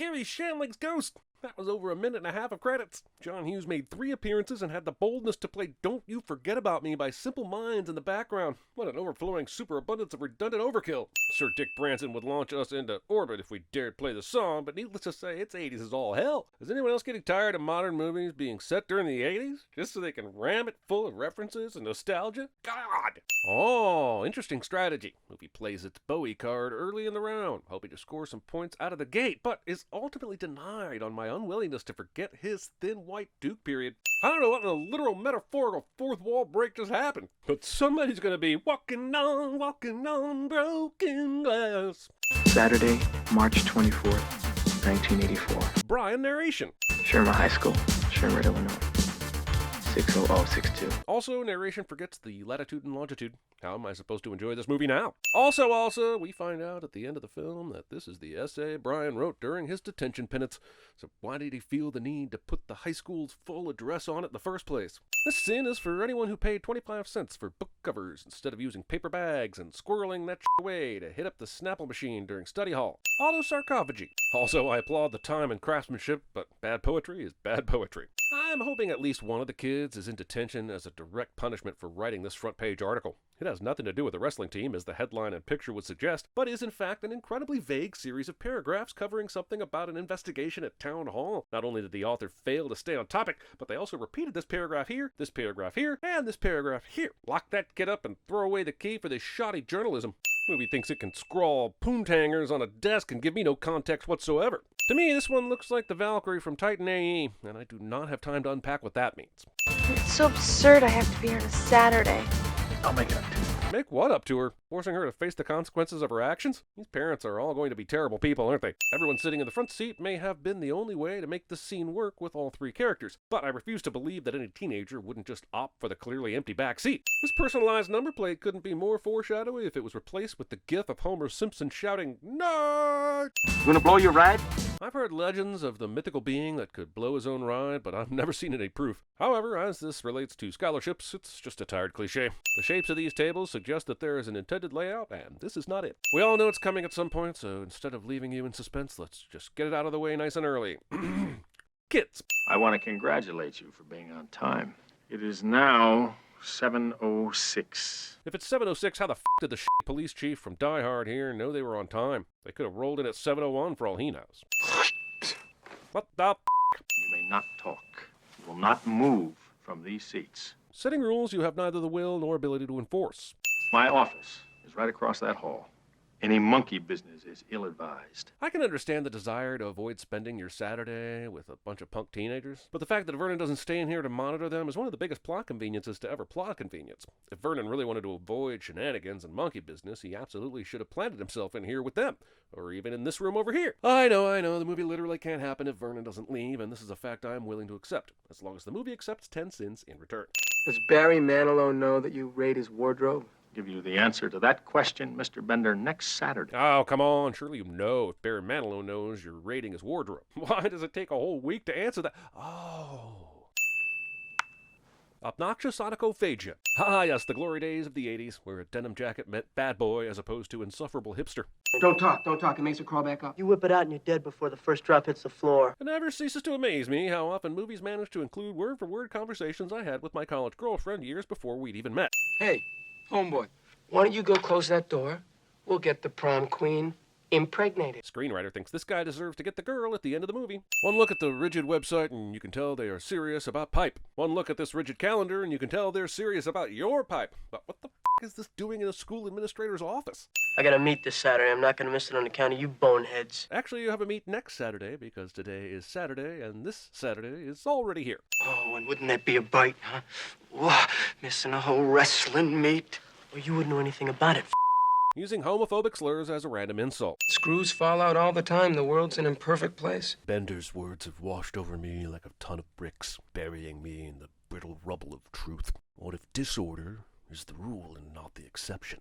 Carrie Shanley's ghost. That was over a minute and a half of credits. John Hughes made 3 appearances and had the boldness to play Don't You Forget About Me by Simple Minds in the background. What an overflowing superabundance of redundant overkill. Sir Dick Branson would launch us into orbit if we dared play the song, but needless to say, it's 80s is all hell. Is anyone else getting tired of modern movies being set during the 80s? Just so they can ram it full of references and nostalgia? God! Oh, interesting strategy. Movie plays its Bowie card early in the round, hoping to score some points out of the gate, but is ultimately denied on my unwillingness to forget his thin white Duke period. I don't know what in a literal metaphorical fourth wall break just happened, but somebody's gonna be walking on broken glass. Saturday, March 24th, 1984. Brian narration. Sherman High School, Sherman, Illinois. 60062. Also, narration forgets the latitude and longitude. How am I supposed to enjoy this movie now? Also, we find out at the end of the film that this is the essay Brian wrote during his detention penance. So why did he feel the need to put the high school's full address on it in the first place? This sin is for anyone who paid 25 cents for book covers instead of using paper bags and squirreling that away to hit up the Snapple machine during study hall. Autosarcophagy. Also, I applaud the time and craftsmanship, but bad poetry is bad poetry. I'm hoping at least one of the kids is in detention as a direct punishment for writing this front page article. It has nothing to do with the wrestling team, as the headline and picture would suggest, but is in fact an incredibly vague series of paragraphs covering something about an investigation at town hall. Not only did the author fail to stay on topic, but they also repeated this paragraph here, and this paragraph here. Lock that kid up and throw away the key for this shoddy journalism. Movie thinks it can scrawl poontangers on a desk and give me no context whatsoever. To me, this one looks like the Valkyrie from Titan AE, and I do not have time to unpack what that means. It's so absurd I have to be here on a Saturday. I'll make it up to you. Make what up to her? Forcing her to face the consequences of her actions? These parents are all going to be terrible people, aren't they? Everyone sitting in the front seat may have been the only way to make this scene work with all 3 characters, but I refuse to believe that any teenager wouldn't just opt for the clearly empty back seat. This personalized number plate couldn't be more foreshadowy if it was replaced with the gif of Homer Simpson shouting, "Nerd!" You gonna blow your ride? I've heard legends of the mythical being that could blow his own ride, but I've never seen any proof. However, as this relates to scholarships, it's just a tired cliche. The shapes of these tables suggest that there is an intended layout, and this is not it. We all know it's coming at some point, so instead of leaving you in suspense, let's just get it out of the way nice and early. Kids. I want to congratulate you for being on time. It is now 7:06. If it's 7:06, how the f*** did the police chief from Die Hard here know they were on time? They could have rolled in at 7:01 for all he knows. What the f***? You may not talk. You will not move from these seats. Setting rules you have neither the will nor ability to enforce. My office is right across that hall. Any monkey business is ill-advised. I can understand the desire to avoid spending your Saturday with a bunch of punk teenagers, but the fact that Vernon doesn't stay in here to monitor them is one of the biggest plot conveniences to ever plot convenience. If Vernon really wanted to avoid shenanigans and monkey business, he absolutely should have planted himself in here with them, or even in this room over here. I know, the movie literally can't happen if Vernon doesn't leave, and this is a fact I am willing to accept, as long as the movie accepts 10 cents in return. Does Barry Manilow know that you raid his wardrobe? Give you the answer to that question, Mr. Bender, next Saturday. Oh, come on. Surely you know if Barry Manilow knows you're raiding his wardrobe. Why does it take a whole week to answer that? Oh. Obnoxious onychophagia. Ah, yes, the glory days of the 80s, where a denim jacket meant bad boy as opposed to insufferable hipster. Don't talk. It makes her crawl back up. You whip it out and you're dead before the first drop hits the floor. It never ceases to amaze me how often movies manage to include word-for-word conversations I had with my college girlfriend years before we'd even met. Hey, homeboy, why don't you go close that door? We'll get the prom queen impregnated. Screenwriter thinks this guy deserves to get the girl at the end of the movie. One look at the rigid website and you can tell they are serious about pipe. One look at this rigid calendar and you can tell they're serious about your pipe. But what the f*** is this doing in a school administrator's office? I got a meet this Saturday. I'm not going to miss it on account of you boneheads. Actually, you have a meet next Saturday because today is Saturday and this Saturday is already here. Oh, and wouldn't that be a bite, huh? Whoa, missing a whole wrestling meet. Well, you wouldn't know anything about it. Using homophobic slurs as a random insult. Screws fall out all the time. The world's an imperfect place. Bender's words have washed over me like a ton of bricks, burying me in the brittle rubble of truth. What if disorder is the rule and not the exception?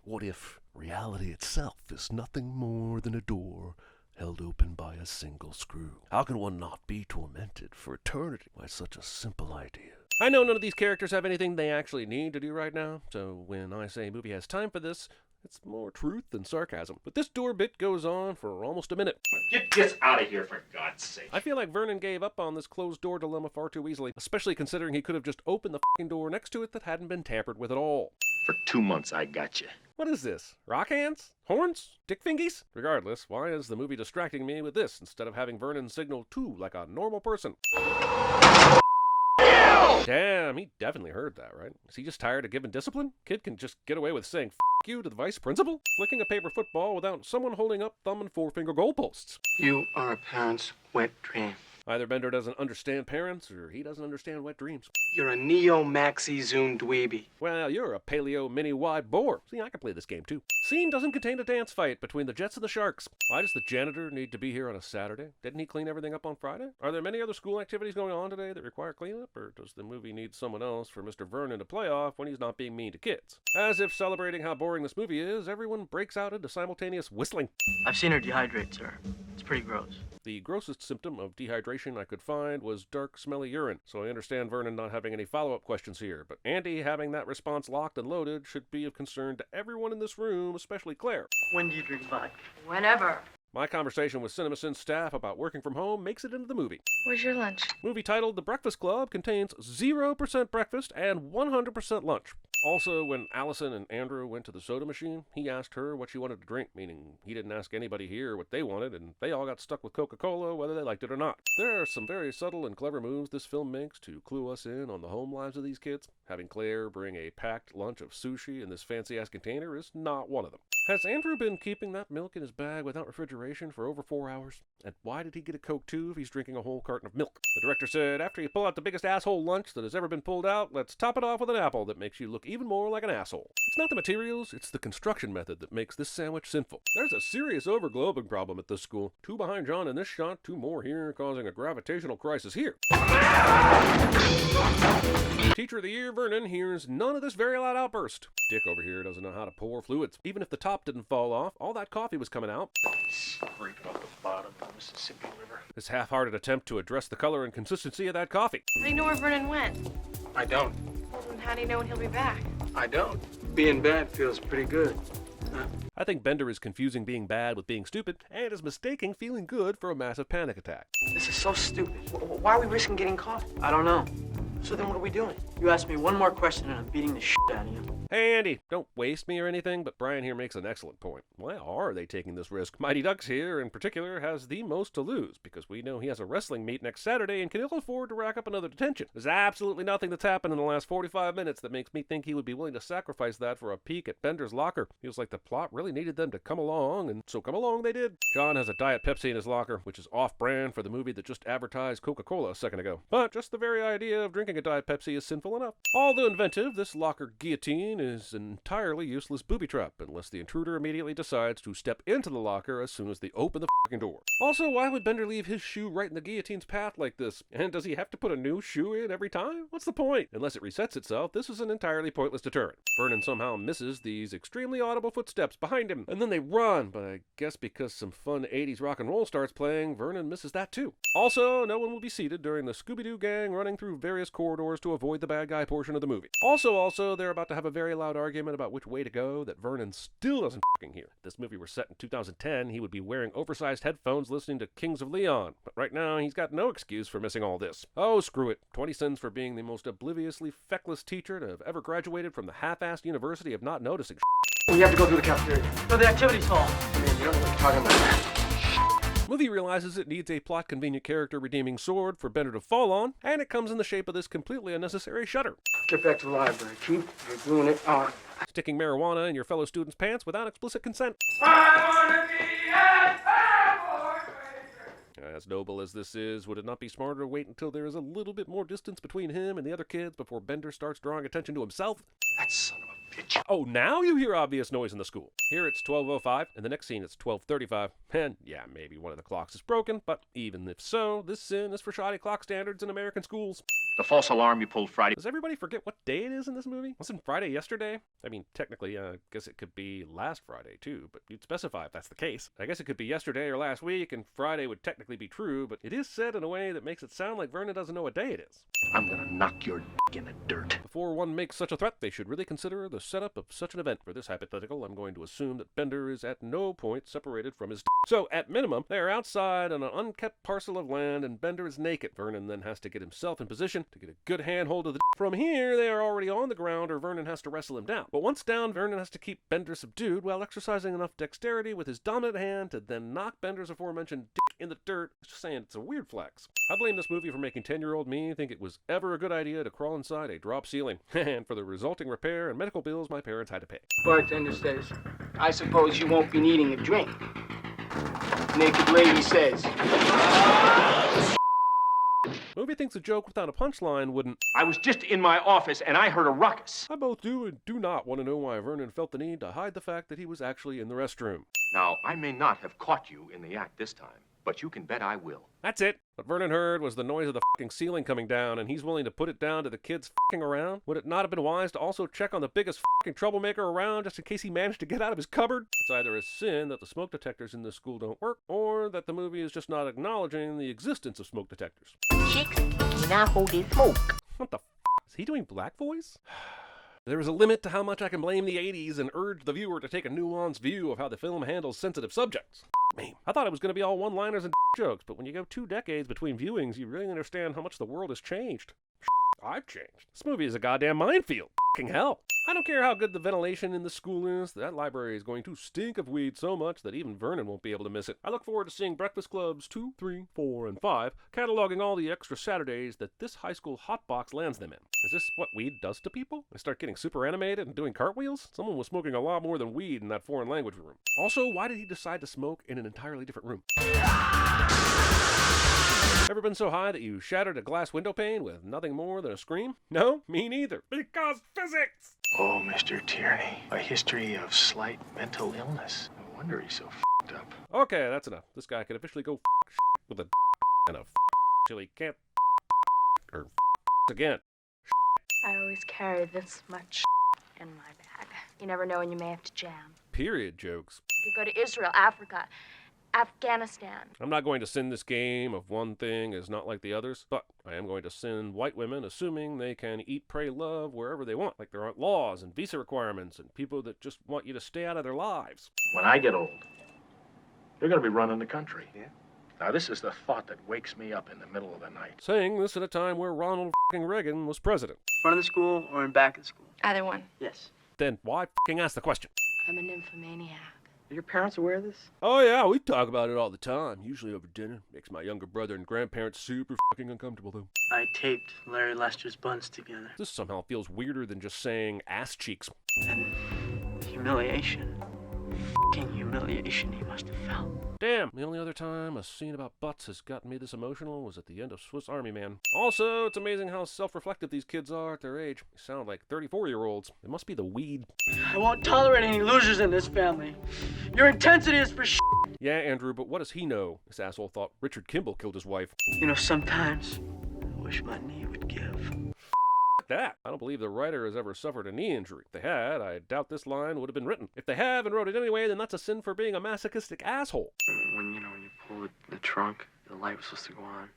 What if reality itself is nothing more than a door held open by a single screw? How can one not be tormented for eternity by such a simple idea? I know none of these characters have anything they actually need to do right now, so when I say movie has time for this, It's more truth than sarcasm. But this door bit goes on for almost a minute. Get this out of here, for God's sake. I feel like Vernon gave up on this closed door dilemma far too easily, especially considering he could have just opened the fucking door next to it that hadn't been tampered with at all. For 2 months, I got you. What is this? Rock hands? Horns? Dick fingies? Regardless, why is the movie distracting me with this instead of having Vernon signal to like a normal person? Damn, he definitely heard that, right? Is he just tired of giving discipline? Kid can just get away with saying F you to the vice principal? Flicking a paper football without someone holding up thumb and forefinger goalposts. You are a parent's wet dream. Either Bender doesn't understand parents, or he doesn't understand wet dreams. You're a neo-maxi-zoom dweeby. Well, you're a paleo mini-wide bore. See, I can play this game too. Scene doesn't contain a dance fight between the Jets and the Sharks. Why does the janitor need to be here on a Saturday? Didn't he clean everything up on Friday? Are there many other school activities going on today that require cleanup, or does the movie need someone else for Mr. Vernon to play off when he's not being mean to kids? As if celebrating how boring this movie is, everyone breaks out into simultaneous whistling. I've seen her dehydrate, sir. It's pretty gross. The grossest symptom of dehydration I could find was dark, smelly urine, so I understand Vernon not having any follow-up questions here, but Andy having that response locked and loaded should be of concern to everyone in this room, especially Claire. When do you drink vodka? Whenever. My conversation with CinemaSins staff about working from home makes it into the movie. Where's your lunch? Movie titled The Breakfast Club contains 0% breakfast and 100% lunch. Also, when Allison and Andrew went to the soda machine, he asked her what she wanted to drink, meaning he didn't ask anybody here what they wanted, and they all got stuck with Coca-Cola whether they liked it or not. There are some very subtle and clever moves this film makes to clue us in on the home lives of these kids. Having Claire bring a packed lunch of sushi in this fancy-ass container is not one of them. Has Andrew been keeping that milk in his bag without refrigeration for over 4 hours? And why did he get a Coke too if he's drinking a whole carton of milk? The director said, after you pull out the biggest asshole lunch that has ever been pulled out, let's top it off with an apple that makes you look even more like an asshole. It's not the materials, it's the construction method that makes this sandwich sinful. There's a serious overglobing problem at this school. 2 behind John in this shot, 2 more here, causing a gravitational crisis here. Teacher of the Year Vernon hears none of this very loud outburst. Dick over here doesn't know how to pour fluids. Even if the top didn't fall off, all that coffee was coming out. Scrape it off the bottom of the Mississippi River. This half-hearted attempt to address the color and consistency of that coffee. How do you know where Vernon went? I don't. Well, then how do you know when he'll be back? I don't. Being bad feels pretty good. I think Bender is confusing being bad with being stupid, and is mistaking feeling good for a massive panic attack. This is so stupid. Why are we risking getting caught? I don't know. So then what are we doing? You ask me one more question and I'm beating the shit out of you. Hey Andy, don't waste me or anything, but Brian here makes an excellent point. Why are they taking this risk? Mighty Ducks here, in particular, has the most to lose, because we know he has a wrestling meet next Saturday and can ill afford to rack up another detention. There's absolutely nothing that's happened in the last 45 minutes that makes me think he would be willing to sacrifice that for a peek at Bender's locker. Feels like the plot really needed them to come along, and so come along they did. John has a Diet Pepsi in his locker, which is off-brand for the movie that just advertised Coca-Cola a second ago. But just the very idea of drinking a Diet Pepsi is sinful enough. Although inventive, this locker guillotine is an entirely useless booby trap unless the intruder immediately decides to step into the locker as soon as they open the fucking door. Also, why would Bender leave his shoe right in the guillotine's path like this? And does he have to put a new shoe in every time? What's the point? Unless it resets itself, this is an entirely pointless deterrent. Vernon somehow misses these extremely audible footsteps behind him, and then they run, but I guess because some fun 80s rock and roll starts playing, Vernon misses that too. Also, no one will be seated during the Scooby-Doo gang running through various corridors to avoid the bad guy portion of the movie. Also, they're about to have a very loud argument about which way to go that Vernon still doesn't fucking hear. If this movie were set in 2010, he would be wearing oversized headphones listening to Kings of Leon, but right now he's got no excuse for missing all this. Oh, screw it. 20 cents for being the most obliviously feckless teacher to have ever graduated from the half-assed university of not noticing. We have to go through the cafeteria. Go to the activities hall. Man, you don't know what you're talking about. Movie realizes it needs a plot-convenient character-redeeming sword for Bender to fall on, and it comes in the shape of this completely unnecessary shutter. Get back to the library. Keep gluing it on. Sticking marijuana in your fellow students' pants without explicit consent. As noble as this is, would it not be smarter to wait until there is a little bit more distance between him and the other kids before Bender starts drawing attention to himself? That son of a bitch. Oh, now you hear obvious noise in the school. Here it's 12:05, and the next scene it's 12:35. And yeah, maybe one of the clocks is broken, but even if so, this sin is for shoddy clock standards in American schools. The false alarm you pulled Friday. Does everybody forget what day it is in this movie? Wasn't Friday yesterday? I mean, technically, I guess it could be last Friday, too, but you'd specify if that's the case. I guess it could be yesterday or last week, and Friday would technically be true, but it is said in a way that makes it sound like Vernon doesn't know what day it is. I'm gonna knock your in the dirt. Before one makes such a threat, they should really consider the setup of such an event. For this hypothetical, I'm going to assume that Bender is at no point separated from his So, at minimum, they are outside on an unkept parcel of land, and Bender is naked. Vernon then has to get himself in position to get a good handhold of the From here, they are already on the ground, or Vernon has to wrestle him down. But once down, Vernon has to keep Bender subdued while exercising enough dexterity with his dominant hand to then knock Bender's aforementioned dick in the dirt. Just saying, it's a weird flex. I blame this movie for making 10-year-old me think it was ever a good idea to crawl inside a drop ceiling, and for the resulting repair and medical bills my parents had to pay. Bartender says, I suppose you won't be needing a drink. Naked lady says. Movie thinks a joke without a punchline wouldn't. I was just in my office and I heard a ruckus. I both do and do not want to know why Vernon felt the need to hide the fact that he was actually in the restroom. Now, I may not have caught you in the act this time, but you can bet I will. That's it. What Vernon heard was the noise of the fucking ceiling coming down, and he's willing to put it down to the kids fucking around. Would it not have been wise to also check on the biggest fucking troublemaker around just in case he managed to get out of his cupboard? It's either a sin that the smoke detectors in this school don't work, or that the movie is just not acknowledging the existence of smoke detectors. Chicks, you now hold this smoke. What the is he doing black voice? There is a limit to how much I can blame the 80s and urge the viewer to take a nuanced view of how the film handles sensitive subjects. Me. I thought it was going to be all one-liners and jokes, but when you go 2 decades between viewings, you really understand how much the world has changed. I've changed. This movie is a goddamn minefield. Fucking hell. I don't care how good the ventilation in the school is, that library is going to stink of weed so much that even Vernon won't be able to miss it. I look forward to seeing Breakfast Clubs 2, 3, 4, and 5, cataloging all the extra Saturdays that this high school hotbox lands them in. Is this what weed does to people? They start getting super animated and doing cartwheels? Someone was smoking a lot more than weed in that foreign language room. Also, why did he decide to smoke in an entirely different room? Ever been so high that you shattered a glass window pane with nothing more than a scream? No, me neither. Because physics! Oh, Mr. Tierney, a history of slight mental illness. No wonder he's so f***ed up. Okay, that's enough. This guy can officially go with a and a till he can't or again. I always carry this much in my bag. You never know when you may have to jam. Period jokes. You could go to Israel, Africa, Afghanistan. I'm not going to sin this game of one thing is not like the others, but I am going to sin white women assuming they can eat, pray, love wherever they want, like there aren't laws and visa requirements and people that just want you to stay out of their lives. When I get old, you're gonna be running the country. Yeah? Now, this is the thought that wakes me up in the middle of the night. Saying this at a time where Ronald f***ing Reagan was president. Front of the school or in back of the school? Either one. Yes. Then why f***ing ask the question? I'm a nymphomaniac. Are your parents aware of this? Oh yeah, we talk about it all the time, usually over dinner. Makes my younger brother and grandparents super f***ing uncomfortable though. I taped Larry Lester's buns together. This somehow feels weirder than just saying ass cheeks. And humiliation. F***ing humiliation he must have felt. Damn, the only other time a scene about butts has gotten me this emotional was at the end of Swiss Army Man. Also, it's amazing how self-reflective these kids are at their age. They sound like 34-year-olds. It must be the weed. I won't tolerate any losers in this family. Your intensity is for Yeah, Andrew, but what does he know? This asshole thought Richard Kimball killed his wife. You know, sometimes I wish my knee would give. That. I don't believe the writer has ever suffered a knee injury. If they had, I doubt this line would have been written. If they have and wrote it anyway, then that's a sin for being a masochistic asshole. When you pull the trunk, the light was supposed to go on.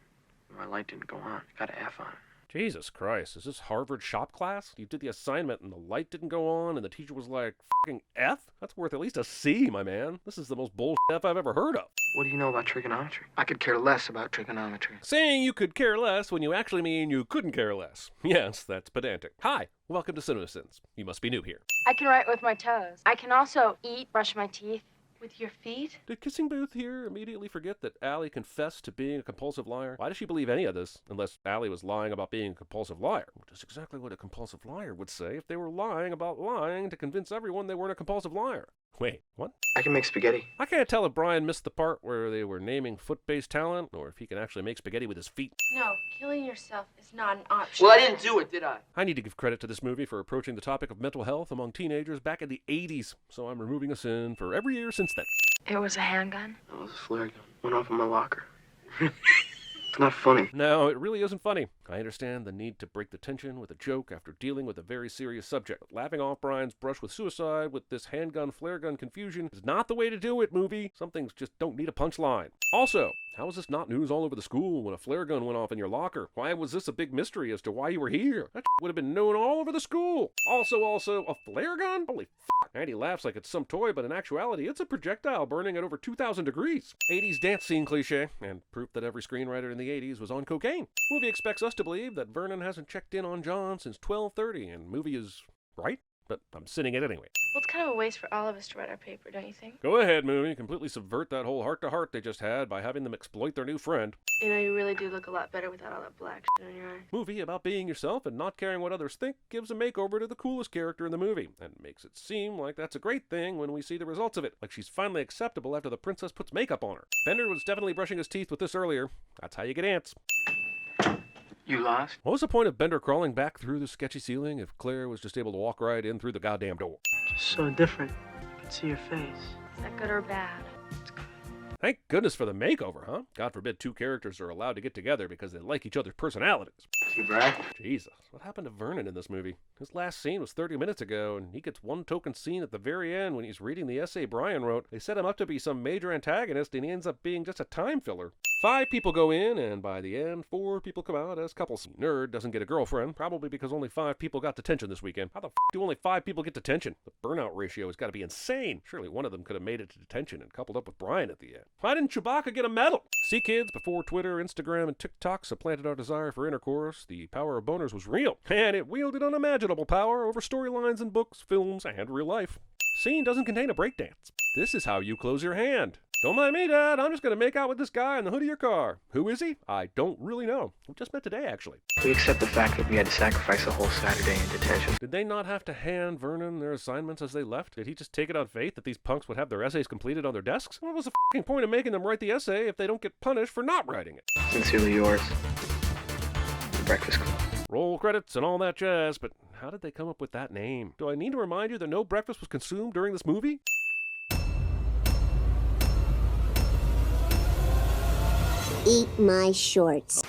My light didn't go on. Got an F on it. Jesus Christ, is this Harvard shop class? You did the assignment and the light didn't go on and the teacher was like, fucking F? That's worth at least a C, my man. This is the most bullshit F I've ever heard of. What do you know about trigonometry? I could care less about trigonometry. Saying you could care less when you actually mean you couldn't care less. Yes, that's pedantic. Hi, welcome to CinemaSins. You must be new here. I can write with my toes. I can also eat, brush my teeth. With your feet? Did Kissing Booth here immediately forget that Allie confessed to being a compulsive liar? Why does she believe any of this, unless Allie was lying about being a compulsive liar? Which is exactly what a compulsive liar would say if they were lying about lying to convince everyone they weren't a compulsive liar. Wait, what? I can make spaghetti. I can't tell if Brian missed the part where they were naming foot-based talent, or if he can actually make spaghetti with his feet. No, killing yourself is not an option. Well, I didn't do it, did I? I need to give credit to this movie for approaching the topic of mental health among teenagers back in the 80s, so I'm removing a sin for every year since then. It was a handgun? That was a flare gun. Went off in my locker. It's not funny. No, it really isn't funny. I understand the need to break the tension with a joke after dealing with a very serious subject. But laughing off Brian's brush with suicide with this handgun, flare gun confusion is not the way to do it, movie. Some things just don't need a punchline. Also, how is this not news all over the school when a flare gun went off in your locker? Why was this a big mystery as to why you were here? That would have been known all over the school. Also, a flare gun? Holy fuck. Andy laughs like it's some toy, but in actuality, it's a projectile burning at over 2,000 degrees. 80s dance scene cliche, and proof that every screenwriter in the 80s was on cocaine. Movie expects us to believe that Vernon hasn't checked in on John since 12:30, and movie is right, but I'm sitting it anyway. Well, it's kind of a waste for all of us to write our paper, don't you think? Go ahead, movie. Completely subvert that whole heart-to-heart they just had by having them exploit their new friend. You know, you really do look a lot better without all that black shit on your eye. Movie about being yourself and not caring what others think gives a makeover to the coolest character in the movie, and makes it seem like that's a great thing when we see the results of it, like she's finally acceptable after the princess puts makeup on her. Bender was definitely brushing his teeth with this earlier. That's how you get ants. You lost? What was the point of Bender crawling back through the sketchy ceiling if Claire was just able to walk right in through the goddamn door? So different. I can see your face. Is that good or bad? It's good. Thank goodness for the makeover, huh? God forbid two characters are allowed to get together because they like each other's personalities. See, Brad? Jesus, what happened to Vernon in this movie? His last scene was 30 minutes ago, and he gets one token scene at the very end when he's reading the essay Brian wrote. They set him up to be some major antagonist, and he ends up being just a time filler. 5 people go in, and by the end, 4 people come out as couples. Nerd doesn't get a girlfriend, probably because only 5 people got detention this weekend. How the f*** do only 5 people get detention? The burnout ratio has got to be insane. Surely one of them could have made it to detention and coupled up with Brian at the end. Why didn't Chewbacca get a medal? See, kids, before Twitter, Instagram, and TikTok supplanted our desire for intercourse, the power of boners was real, and it wielded unimaginable power over storylines in books, films, and real life. Scene doesn't contain a breakdance. This is how you close your hand. Don't mind me, Dad. I'm just going to make out with this guy in the hood of your car. Who is he? I don't really know. We just met today, actually. We accept the fact that we had to sacrifice a whole Saturday in detention. Did they not have to hand Vernon their assignments as they left? Did he just take it on faith that these punks would have their essays completed on their desks? What was the f***ing point of making them write the essay if they don't get punished for not writing it? Sincerely yours, The Breakfast Club. Roll credits and all that jazz, but how did they come up with that name? Do I need to remind you that no breakfast was consumed during this movie? Eat my shorts.